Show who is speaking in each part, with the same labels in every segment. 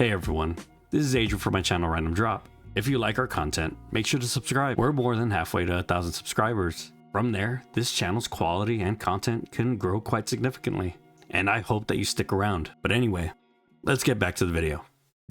Speaker 1: Hey everyone, this is Adrian from my channel Random Drop. If you like our content, make sure to subscribe. We're more than halfway to 1,000 subscribers. From there, this channel's quality and content can grow quite significantly, and I hope that you stick around. But anyway, let's get back to the video.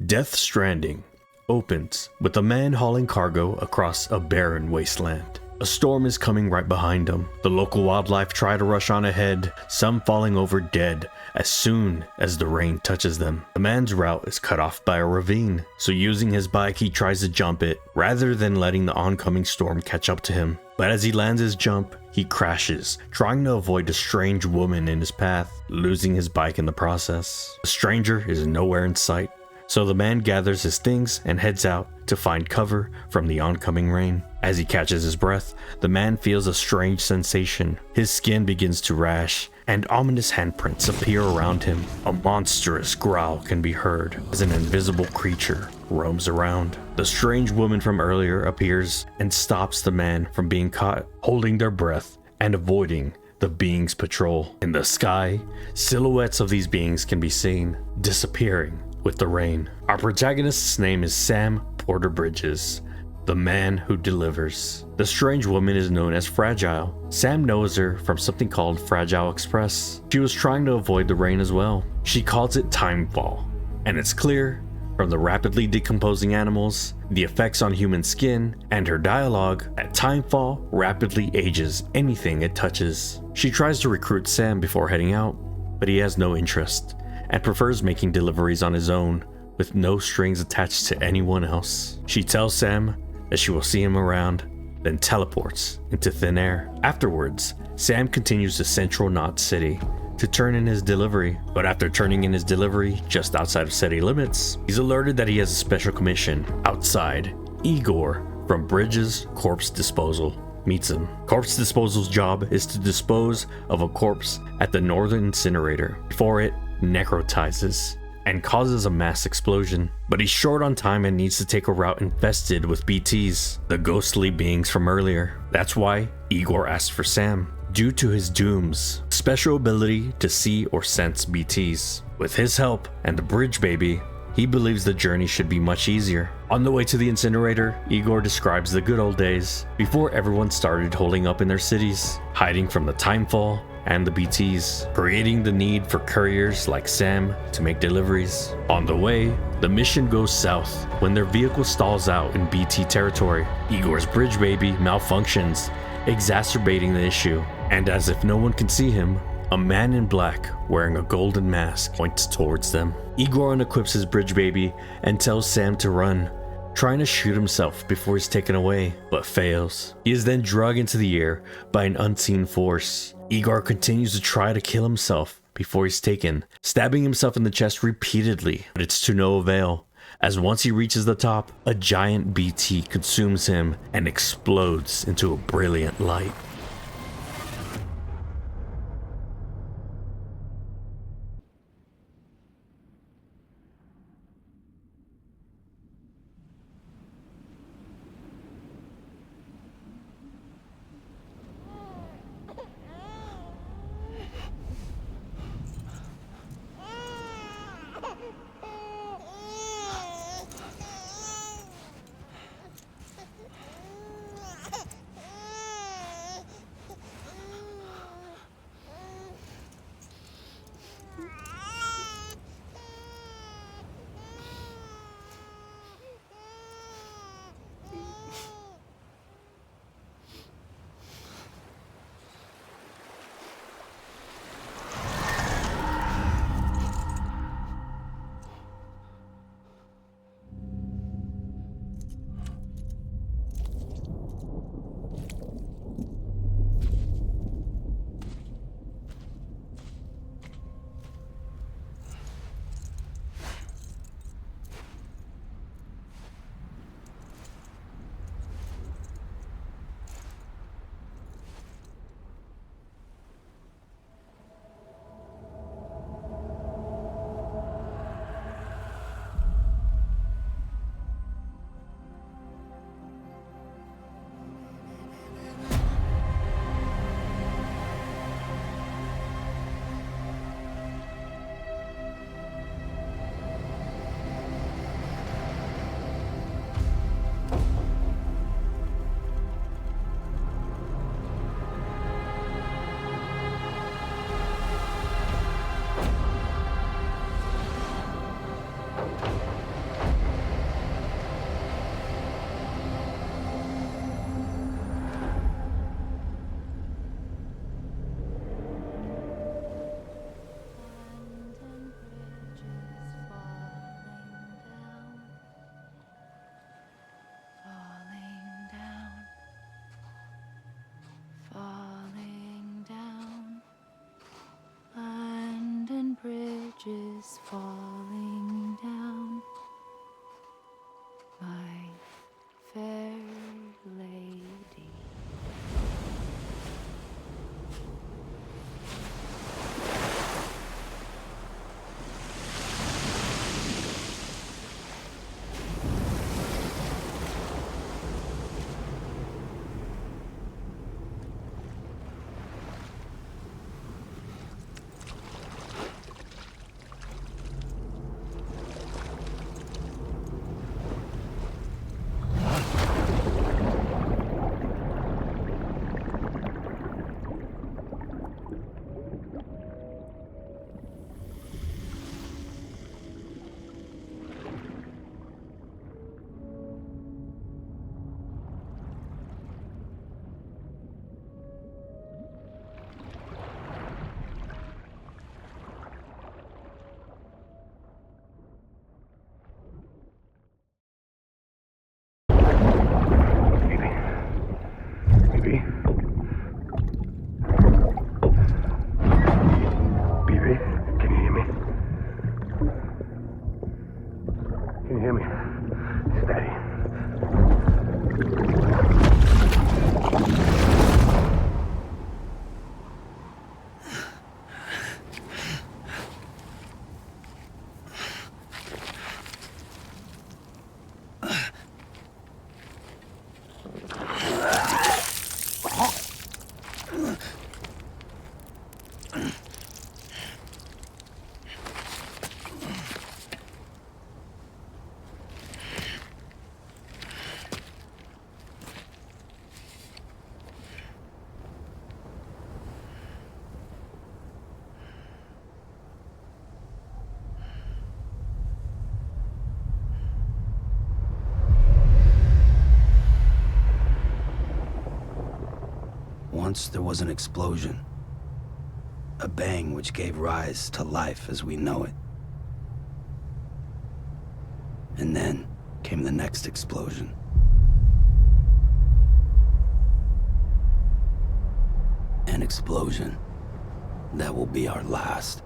Speaker 2: Death Stranding opens with a man hauling cargo across a barren wasteland. A storm is coming right behind him. The local wildlife try to rush on ahead, some falling over dead as soon as the rain touches them. The man's route is cut off by a ravine, so using his bike he tries to jump it rather than letting the oncoming storm catch up to him. But as he lands his jump, he crashes, trying to avoid a strange woman in his path, losing his bike in the process. The stranger is nowhere in sight, so the man gathers his things and heads out to find cover from the oncoming rain. As he catches his breath, the man feels a strange sensation. His skin begins to rash, and ominous handprints appear around him. A monstrous growl can be heard as an invisible creature roams around. The strange woman from earlier appears and stops the man from being caught, holding their breath and avoiding the being's patrol. In the sky, silhouettes of these beings can be seen, disappearing with the rain. Our protagonist's name is Sam Porter Bridges, the man who delivers. The strange woman is known as Fragile. Sam knows her from something called Fragile Express. She was trying to avoid the rain as well. She calls it timefall, and it's clear from the rapidly decomposing animals, the effects on human skin, and her dialogue that timefall rapidly ages anything it touches. She tries to recruit Sam before heading out, but he has no interest and prefers making deliveries on his own with no strings attached to anyone else. She tells Sam that she will see him around, then teleports into thin air. Afterwards, Sam continues to Central Knot City to turn in his delivery, but after turning in his delivery just outside of city limits, he's alerted that he has a special commission. Outside, Igor from Bridges Corpse Disposal meets him. Corpse Disposal's job is to dispose of a corpse at the northern incinerator before it necrotizes and causes a mass explosion. But he's short on time and needs to take a route infested with BTs, the ghostly beings from earlier. That's why Igor asks for Sam, due to his doom's special ability to see or sense BTs. With his help and the bridge baby, he believes the journey should be much easier. On the way to the incinerator, Igor describes the good old days before everyone started holding up in their cities, hiding from the timefall and the BTs, creating the need for couriers like Sam to make deliveries. On the way, the mission goes south when their vehicle stalls out in BT territory. Igor's bridge baby malfunctions, exacerbating the issue, and as if no one can see him, a man in black wearing a golden mask points towards them. Igor unequips his bridge baby and tells Sam to run, trying to shoot himself before he's taken away, but fails. He is then dragged into the air by an unseen force. Igor continues to try to kill himself before he's taken, stabbing himself in the chest repeatedly, but it's to no avail, as once he reaches the top, a giant BT consumes him and explodes into a brilliant light.
Speaker 3: Bridges falling down, my fair lady.
Speaker 4: Can you hear me? Steady.
Speaker 5: Once there was an explosion. A bang which gave rise to life as we know it. And then came the next explosion. An explosion that will be our last.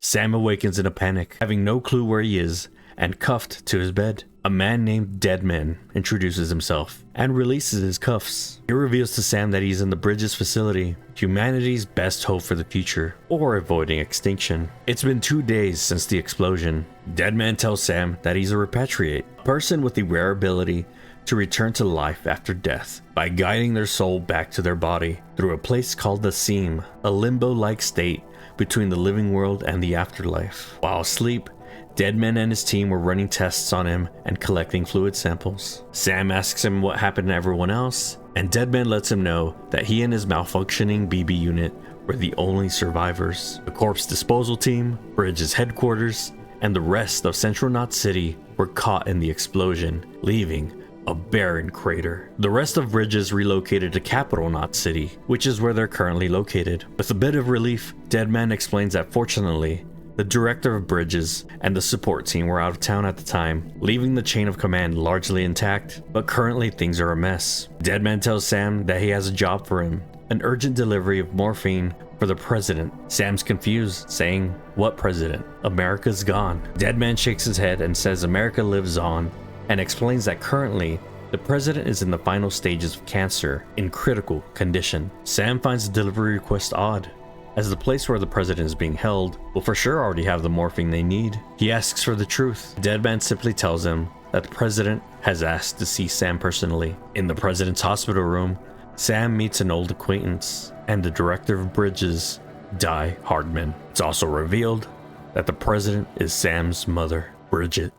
Speaker 2: Sam awakens in a panic, having no clue where he is, and cuffed to his bed. A man named Deadman introduces himself and releases his cuffs. He reveals to Sam that he's in the Bridges facility, humanity's best hope for the future, or avoiding extinction. It's been 2 days since the explosion. Deadman tells Sam that he's a repatriate, a person with the rare ability to return to life after death by guiding their soul back to their body through a place called the Seam, a limbo-like state between the living world and the afterlife. While asleep, Deadman and his team were running tests on him and collecting fluid samples. Sam asks him what happened to everyone else, and Deadman lets him know that he and his malfunctioning BB unit were the only survivors. The corpse disposal team, Bridges headquarters, and the rest of Central Knot City were caught in the explosion, leaving a barren crater. The rest of Bridges relocated to Capital Knot City, which is where they're currently located. With a bit of relief, Deadman explains that fortunately, the director of Bridges and the support team were out of town at the time, leaving the chain of command largely intact, but currently things are a mess. Deadman tells Sam that he has a job for him, an urgent delivery of morphine for the president. Sam's confused, saying, "What president? America's gone." Deadman shakes his head and says America lives on, and explains that currently, the president is in the final stages of cancer, in critical condition. Sam finds the delivery request odd, as the place where the president is being held will for sure already have the morphine they need. He asks for the truth. Deadman simply tells him that the president has asked to see Sam personally. In the president's hospital room, Sam meets an old acquaintance and the director of Bridges, Di Hardman. It's also revealed that the president is Sam's mother, Bridget.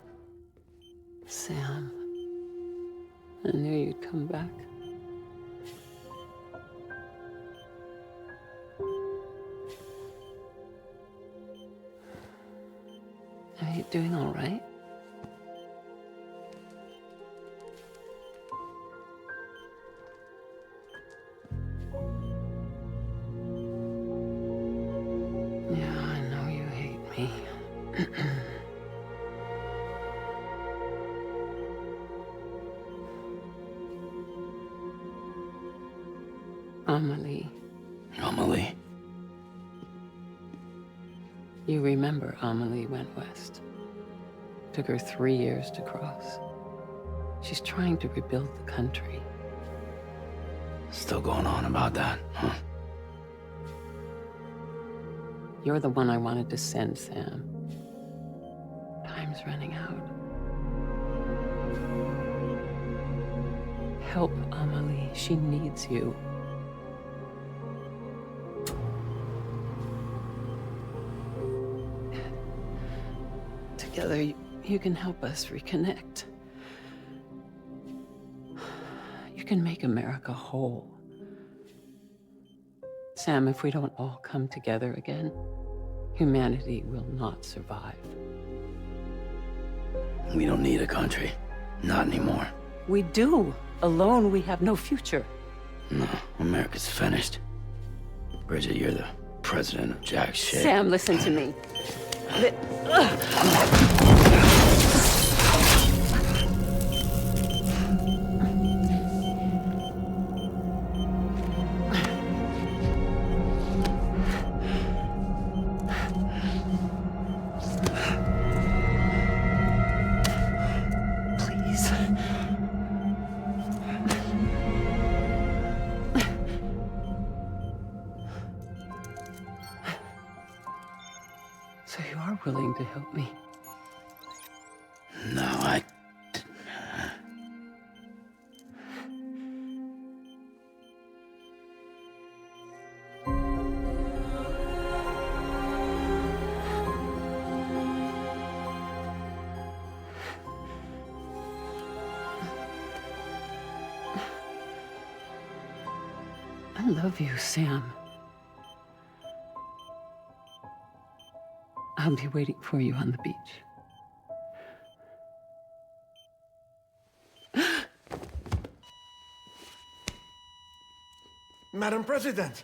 Speaker 6: Sam, I knew you'd come back. Are you doing all right? Yeah, I know you hate me. Amelie.
Speaker 5: Amelie?
Speaker 6: You remember Amelie went west. Took her 3 years to cross. She's trying to rebuild the country.
Speaker 5: Still going on about that, huh?
Speaker 6: You're the one I wanted to send, Sam. Time's running out. Help Amelie. She needs you. Together, you can help us reconnect. You can make America whole. Sam, if we don't all come together again, humanity will not survive.
Speaker 5: We don't need a country. Not anymore.
Speaker 6: We do. Alone, we have no future.
Speaker 5: No, America's finished. Bridget, you're the president of jack shit.
Speaker 6: Sam, listen to me. Please. So you are willing to help me?
Speaker 5: No, I
Speaker 6: love you, Sam. I'll be waiting for you on the beach.
Speaker 7: Madam President!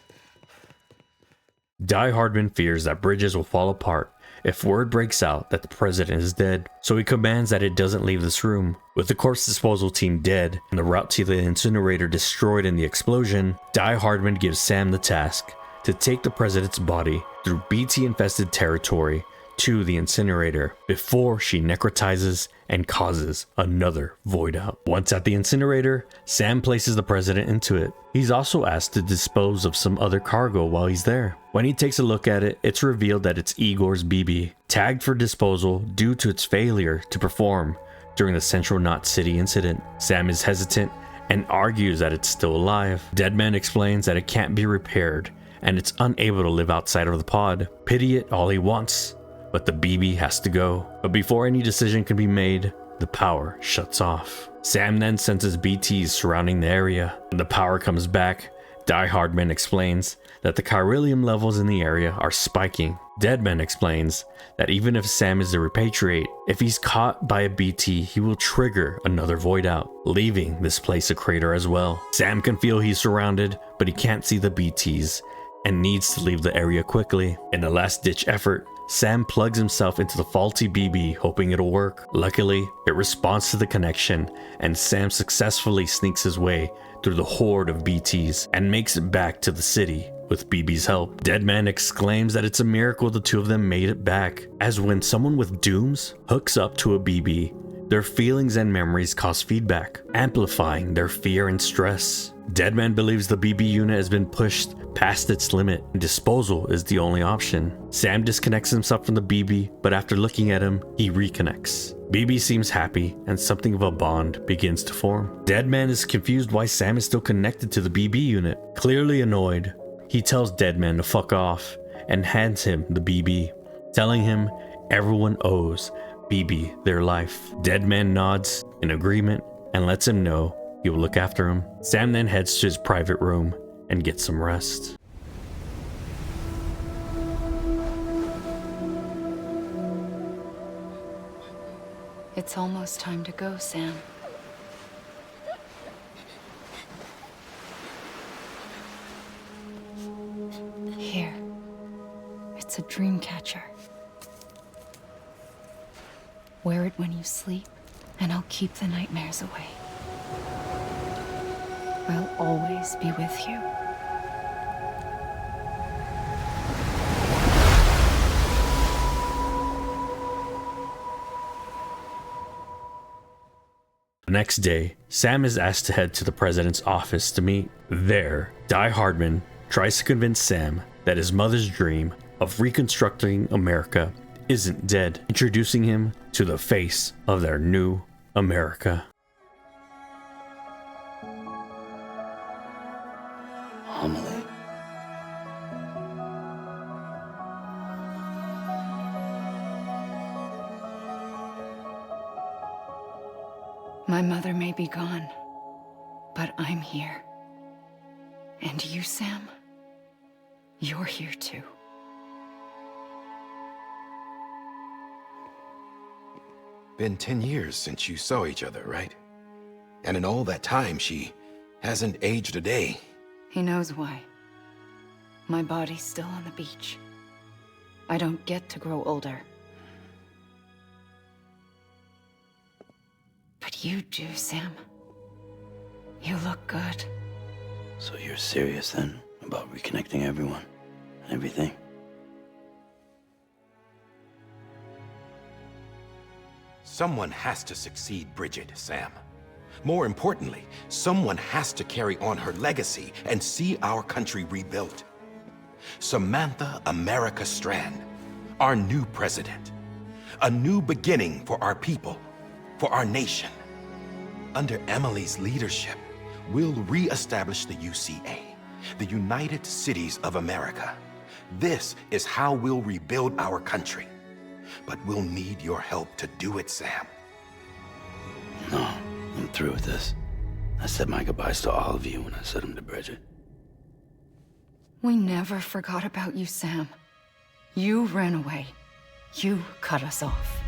Speaker 2: Die Hardman fears that bridges will fall apart if word breaks out that the president is dead, so he commands that it doesn't leave this room. With the corpse disposal team dead and the route to the incinerator destroyed in the explosion, Die Hardman gives Sam the task to take the president's body through BT-infested territory to the incinerator before she necrotizes and causes another void out. Once at the incinerator, Sam places the president into it. He's also asked to dispose of some other cargo while he's there. When he takes a look at it, it's revealed that it's Igor's BB, tagged for disposal due to its failure to perform during the Central Knot City incident. Sam is hesitant and argues that it's still alive. Deadman explains that it can't be repaired and it's unable to live outside of the pod. Pity it all he wants, but the BB has to go. But before any decision can be made, the power shuts off. Sam then senses BTs surrounding the area. When the power comes back, Die Hardman explains that the chiralium levels in the area are spiking. Deadman explains that even if Sam is to repatriate, if he's caught by a BT, he will trigger another void out, leaving this place a crater as well. Sam can feel he's surrounded, but he can't see the BTs and needs to leave the area quickly. In a last-ditch effort, Sam plugs himself into the faulty BB, hoping it'll work. Luckily, it responds to the connection, and Sam successfully sneaks his way through the horde of BTs and makes it back to the city with BB's help. Deadman exclaims that it's a miracle the two of them made it back, as when someone with dooms hooks up to a BB, their feelings and memories cause feedback, amplifying their fear and stress. Deadman believes the BB unit has been pushed past its limit and disposal is the only option. Sam disconnects himself from the BB, but after looking at him, he reconnects. BB seems happy and something of a bond begins to form. Deadman is confused why Sam is still connected to the BB unit. Clearly annoyed, he tells Deadman to fuck off and hands him the BB, telling him everyone owes BB their life. Deadman nods in agreement and lets him know he will look after him. Sam then heads to his private room and gets some rest.
Speaker 3: It's almost time to go, Sam. Here. It's a dream catcher. Wear it when you sleep, and I'll keep the nightmares away. I'll always be with you.
Speaker 2: The next day, Sam is asked to head to the president's office to meet. There, Die Hardman tries to convince Sam that his mother's dream of reconstructing America isn't dead, introducing him to the face of their new America.
Speaker 5: Amelie.
Speaker 3: My mother may be gone, but I'm here. And you, Sam? You're here too.
Speaker 7: Been 10 years since you saw each other, right? And in all that time, she hasn't aged a day.
Speaker 3: He knows why. My body's still on the beach. I don't get to grow older. But you do, Sam. You look good.
Speaker 5: So you're serious then about reconnecting everyone and everything?
Speaker 7: Someone has to succeed Bridget, Sam. More importantly, someone has to carry on her legacy and see our country rebuilt. Samantha America Strand, our new president. A new beginning for our people, for our nation. Under Emily's leadership, we'll re-establish the UCA, the United Cities of America. This is how we'll rebuild our country. But we'll need your help to do it, Sam.
Speaker 5: No, I'm through with this. I said my goodbyes to all of you when I said them to Bridget.
Speaker 3: We never forgot about you, Sam. You ran away. You cut us off.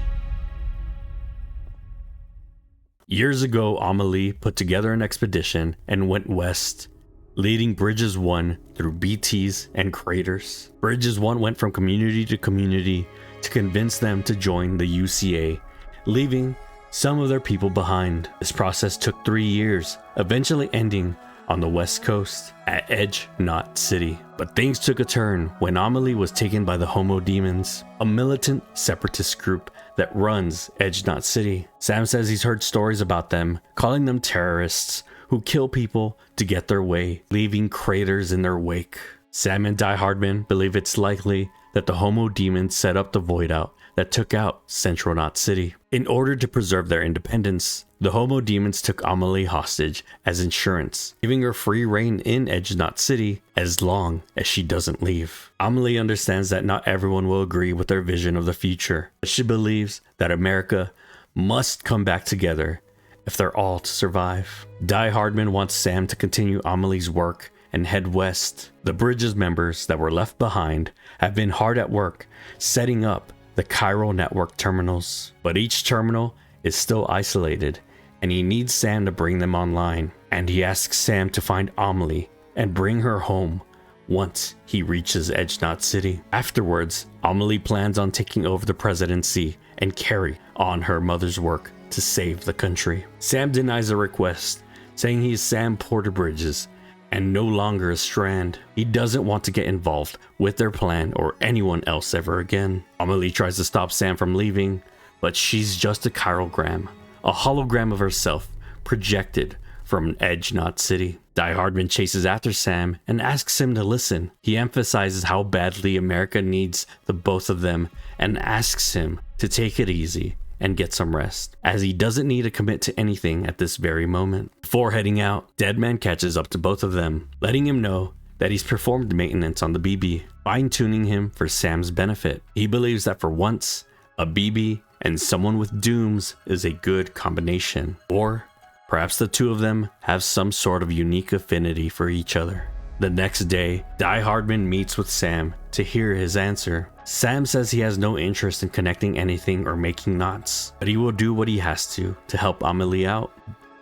Speaker 2: Years ago, Amelie put together an expedition and went west, leading Bridges 1 through BTs and craters. Bridges 1 went from community to community to convince them to join the UCA, leaving some of their people behind. This process took 3 years, eventually ending on the west coast at Edge Knot City. But things took a turn when Amelie was taken by the Homo Demons, a militant separatist group that runs Edge Knot City. Sam says he's heard stories about them, calling them terrorists who kill people to get their way, leaving craters in their wake. Sam and Die Hardman believe it's likely that the Homo Demons set up the void out that took out Central Knot City. In order to preserve their independence, the Homo Demons took Amelie hostage as insurance, giving her free reign in Edge Knot City as long as she doesn't leave. Amelie understands that not everyone will agree with their vision of the future, but she believes that America must come back together if they're all to survive. Die Hardman wants Sam to continue Amelie's work and head west. The Bridges members that were left behind have been hard at work setting up the chiral network terminals, but each terminal is still isolated and he needs Sam to bring them online, and he asks Sam to find Amelie and bring her home once he reaches Edge Knot City. Afterwards, Amelie plans on taking over the presidency and carry on her mother's work to save the country. Sam denies the request, saying he is Sam Porter Bridges and no longer a Strand. He doesn't want to get involved with their plan or anyone else ever again. Amelie tries to stop Sam from leaving, but she's just a chirogram, a hologram of herself projected from an Edge Knot City. Die Hardman chases after Sam and asks him to listen. He emphasizes how badly America needs the both of them and asks him to take it easy and get some rest, as he doesn't need to commit to anything at this very moment. Before heading out, Deadman catches up to both of them, letting him know that he's performed maintenance on the BB, fine-tuning him for Sam's benefit. He believes that for once, a BB and someone with dooms is a good combination, or perhaps the two of them have some sort of unique affinity for each other. The next day, Die Hardman meets with Sam to hear his answer. Sam says he has no interest in connecting anything or making knots, but he will do what he has to help Amelie out.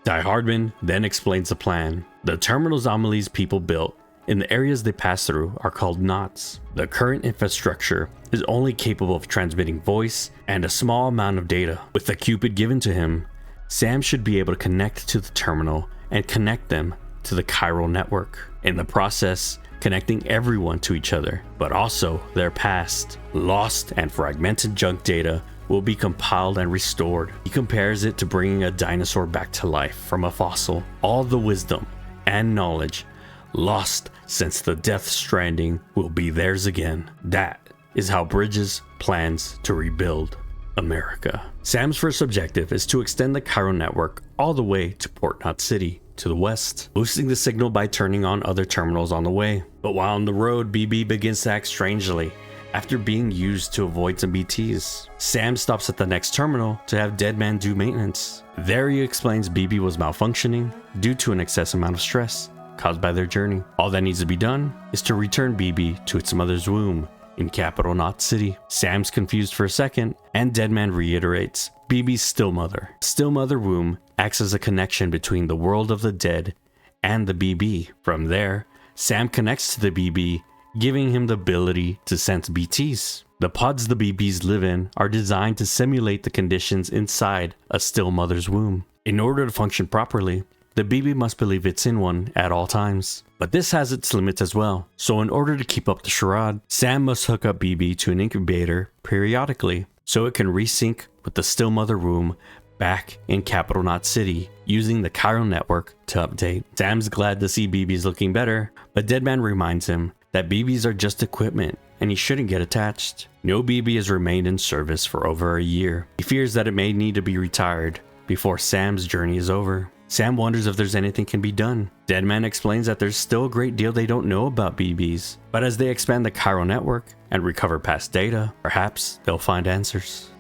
Speaker 2: Die Hardman then explains the plan. The terminals Amelie's people built in the areas they pass through are called knots. The current infrastructure is only capable of transmitting voice and a small amount of data. With the Cupid given to him, Sam should be able to connect to the terminal and connect them to the chiral network. In the process, connecting everyone to each other, but also their past. Lost and fragmented junk data will be compiled and restored. He compares it to bringing a dinosaur back to life from a fossil. All the wisdom and knowledge lost since the Death Stranding will be theirs again. That is how Bridges plans to rebuild America. Sam's first objective is to extend the chiral network all the way to Port Knot City to the west, boosting the signal by turning on other terminals on the way. But while on the road, BB begins to act strangely after being used to avoid some BTs. Sam stops at the next terminal to have Deadman do maintenance. There he explains BB was malfunctioning due to an excess amount of stress caused by their journey. All that needs to be done is to return BB to its mother's womb in Capital Knot City. Sam's confused for a second, and Deadman reiterates BB's still mother. Still mother womb acts as a connection between the world of the dead and the BB. From there, Sam connects to the BB, giving him the ability to sense BTs. The pods the BBs live in are designed to simulate the conditions inside a still mother's womb. In order to function properly, the BB must believe it's in one at all times. But this has its limits as well. So in order to keep up the charade, Sam must hook up BB to an incubator periodically so it can resync with the still mother womb back in Capital Knot City using the chiral network to update. Sam's glad to see BB's looking better, but Deadman reminds him that BBs are just equipment and he shouldn't get attached. No BB has remained in service for over a year. He fears that it may need to be retired before Sam's journey is over. Sam wonders if there's anything can be done. Deadman explains that there's still a great deal they don't know about BBs, but as they expand the chiral network and recover past data, perhaps they'll find answers.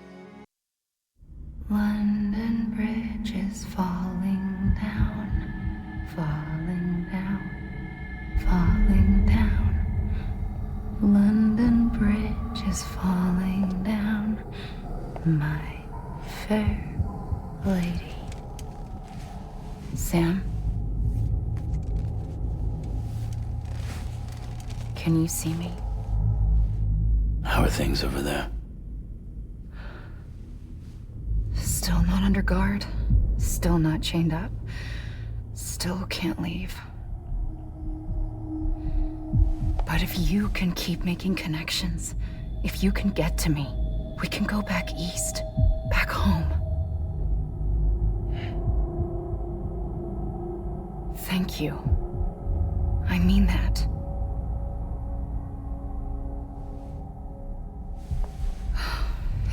Speaker 3: London Bridge is falling down, falling down, falling down. London Bridge is falling down, my fair lady. Sam? Can you see me?
Speaker 5: How are things over there?
Speaker 3: Still not under guard, still not chained up, still can't leave. But if you can keep making connections, if you can get to me, we can go back east, back home. Thank you. I mean that.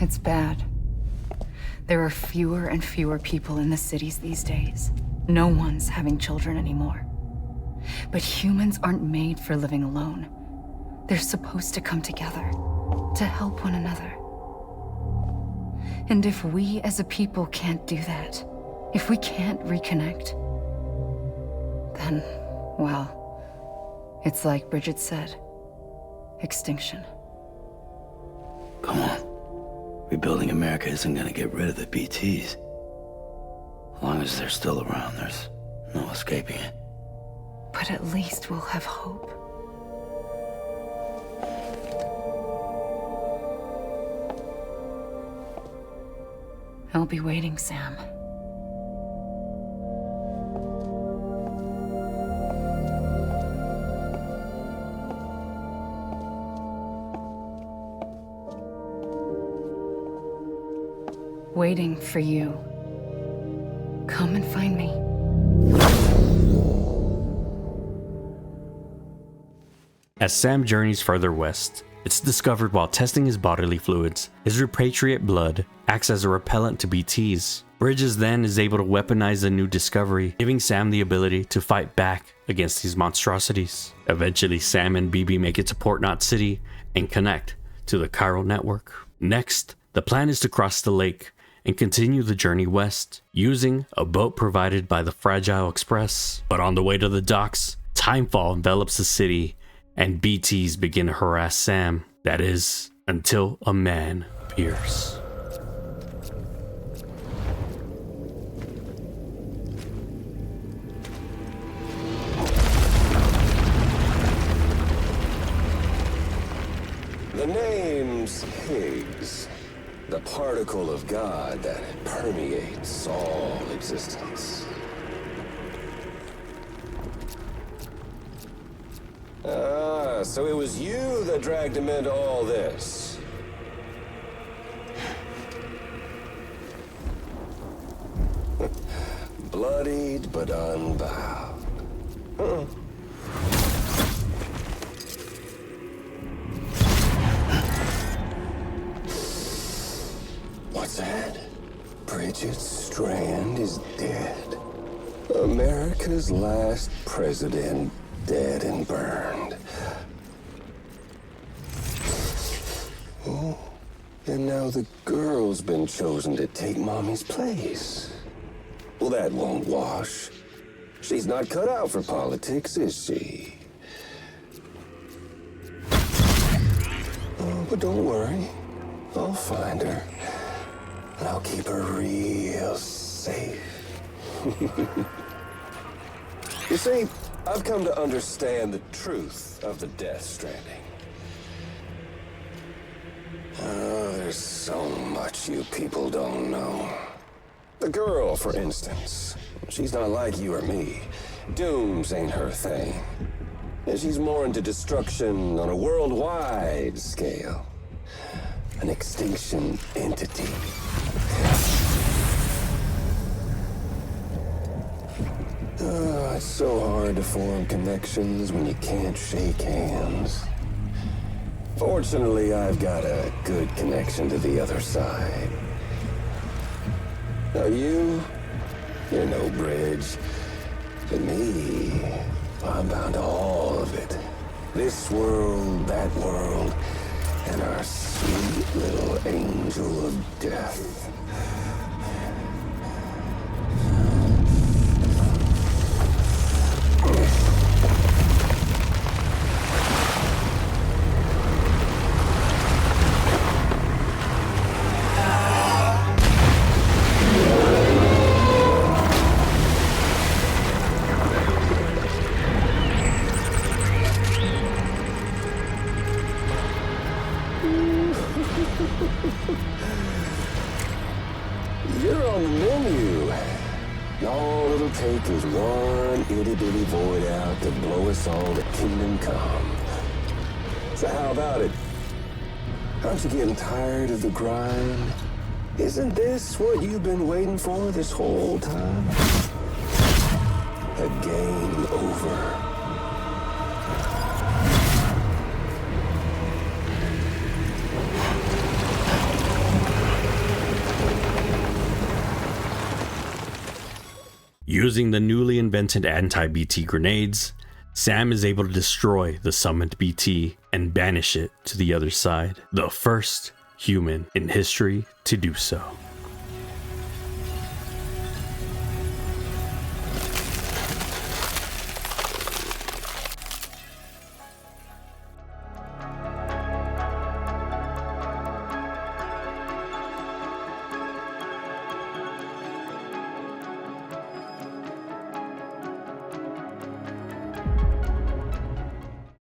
Speaker 3: It's bad. There are fewer and fewer people in the cities these days. No one's having children anymore. But humans aren't made for living alone. They're supposed to come together, to help one another. And if we as a people can't do that, if we can't reconnect, then, well, it's like Bridget said, extinction.
Speaker 5: Come on. Rebuilding America isn't gonna get rid of the BTs. As long as they're still around, there's no escaping it.
Speaker 3: But at least we'll have hope. I'll be waiting, Sam. Waiting for you. Come and find me.
Speaker 2: As Sam journeys further west, it's discovered while testing his bodily fluids, his repatriate blood acts as a repellent to BTs. Bridges then is able to weaponize the new discovery, giving Sam the ability to fight back against these monstrosities. Eventually, Sam and BB make it to Port Knot City and connect to the chiral network. Next, the plan is to cross the lake and continue the journey west, using a boat provided by the Fragile Express. But on the way to the docks, timefall envelops the city, and BTs begin to harass Sam. That is,
Speaker 1: until a man appears.
Speaker 8: The name's Higgs, the particle of God that permeates all existence. Ah, so it was you that dragged him into all this. Bloodied but unbound. What's that? Bridget Strand is dead. America's last president dead and burned. Oh, and now the girl's been chosen to take Mommy's place. Well, that won't wash. She's not cut out for politics, is she? Oh, but don't worry. I'll find her. And I'll keep her real safe. You see, I've come to understand the truth of the Death Stranding. Oh, there's so much you people don't know. The girl, for instance, she's not like you or me. Dooms ain't her thing. And she's more into destruction on a worldwide scale. An extinction entity. Oh, it's so hard to form connections when you can't shake hands. Fortunately, I've got a good connection to the other side. Now you're no bridge. But me, I'm bound to all of it. This world, that world, and our sweet little angel of death. You're on the menu. All it'll take is one itty-bitty void out to blow us all to kingdom come. So how about it? Aren't you getting tired of the grind? Isn't this what you've been waiting for this whole time? A game over.
Speaker 1: Using the newly invented anti-BT grenades, Sam is able to destroy the summoned BT and banish it to the other side, the first human in history to do so.